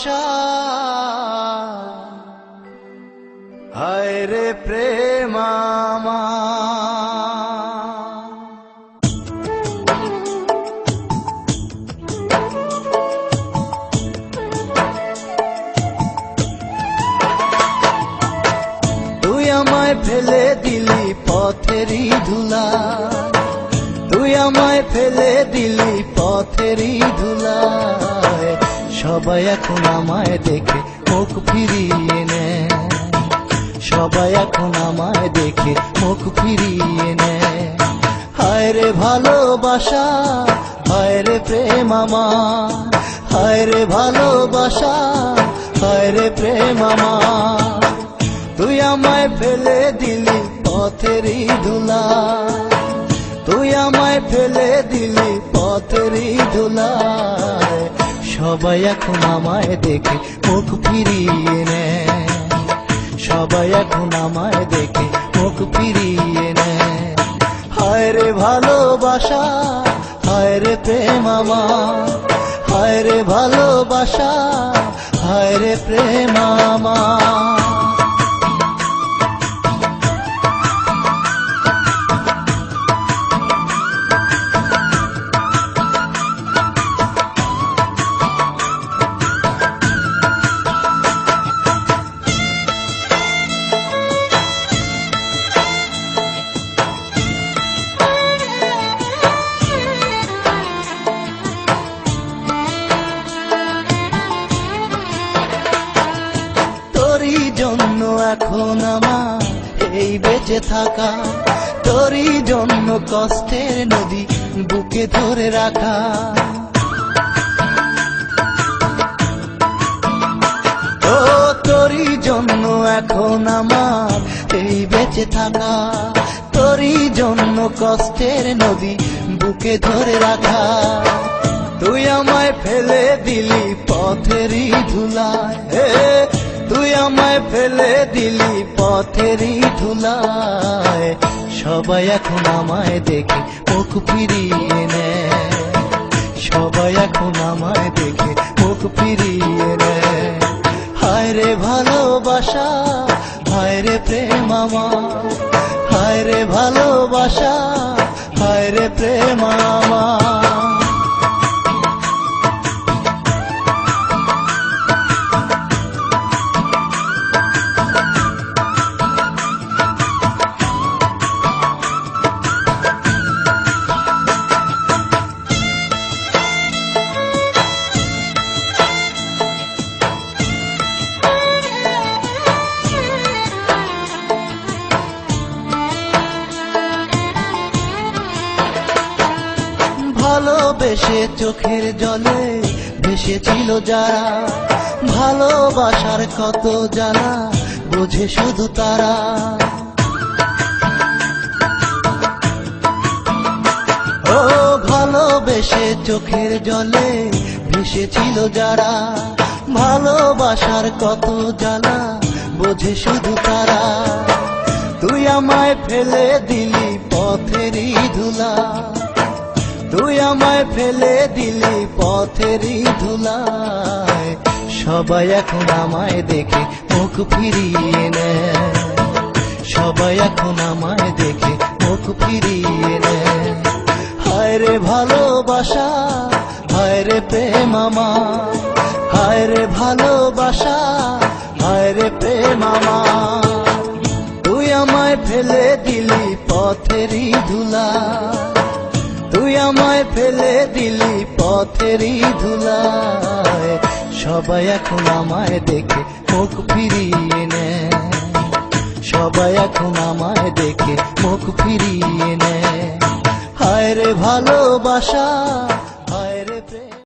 ভালোবাসা হায় রে প্রেম আমার। তুই আমায় ফেলে দিলি পথেরই ধুলা, তুই আমায় ফেলে দিলি পথেরই ধুলায়। সবাই এখন আমায় দেখে মুখ ফিরিয়ে নেয়, সবাই এখন আমায় দেখে মুখ ফিরিয়ে নেয়। হায় রে ভালোবাসা হায় রে প্রেম আমার, হায় রে ভালোবাসা হায় রে প্রেম আমার। তুই আমায় ফেলে দিলি পথেরই ধুলা, তুই আমায় ফেলে দিলি পথেরই ধুলায়। সবাই এখন আমায় দেখে মুখ ফিরিয়ে নেয়, সবাই এখন আমায় দেখে মুখ ফিরিয়ে নেয়। হায় রে ভালোবাসা হায় রে প্রেম আমার, হায় রে ভালোবাসা হায় রে প্রেম আমার। তোরই জন্য এখন আমার এই বেঁচে থাকা, তোরই জন্য কষ্টের নদী বুকে ধরে রাখা। ও তোরই জন্য এখন আমার এই বেঁচে থাকা, তোরই জন্য কষ্টের নদী বুকে ধরে রাখা। তুই আমায় ফেলে দিলি পথেরই ধুলায়, তুই আমায় ফেলে দিলি পথেরই ধুলায়। সবাই এখন আমায় দেখে মুখ ফিরিয়ে নেয়, সবাই এখন আমায় দেখে মুখ ফিরিয়ে নেয়। হায় রে ভালোবাসা হায় রে প্রেম আমার, হায় রে ভালোবাসা হায় রে প্রেম আমার। ভালোবেসে চোখের জলে ভেসেছিল যারা, ভালোবাসার কত জ্বালা বোঝে শুধু তারা। ও ভালোবেসে চোখের জলে ভেসেছিল যারা, ভালোবাসার কত জ্বালা বোঝে শুধু তারা। তুই আমায় ফেলে দিলি পথেরই ধুলা, তুই আমায় ফেলে দিলি পথেরই ধুলায়। সবাই এখন আমায় দেখে মুখ ফিরিয়ে নেয়, সবাই এখন আমায় দেখে মুখ ফিরিয়ে নেয়। হায় রে ভালোবাসা হায় রে প্রেম আমার, হায় রে ভালোবাসা হায় রে প্রেম আমার। তুই আমায় ফেলে দিলি পথেরই ধুলা, তুই আমায় ফেলে দিলি পথেরই ধুলায়। সবাই এখন আমায় দেখে মুখ ফিরিয়ে নেয়, সবাই এখন আমায় দেখে মুখ ফিরিয়ে নেয়। হায় রে ভালোবাসা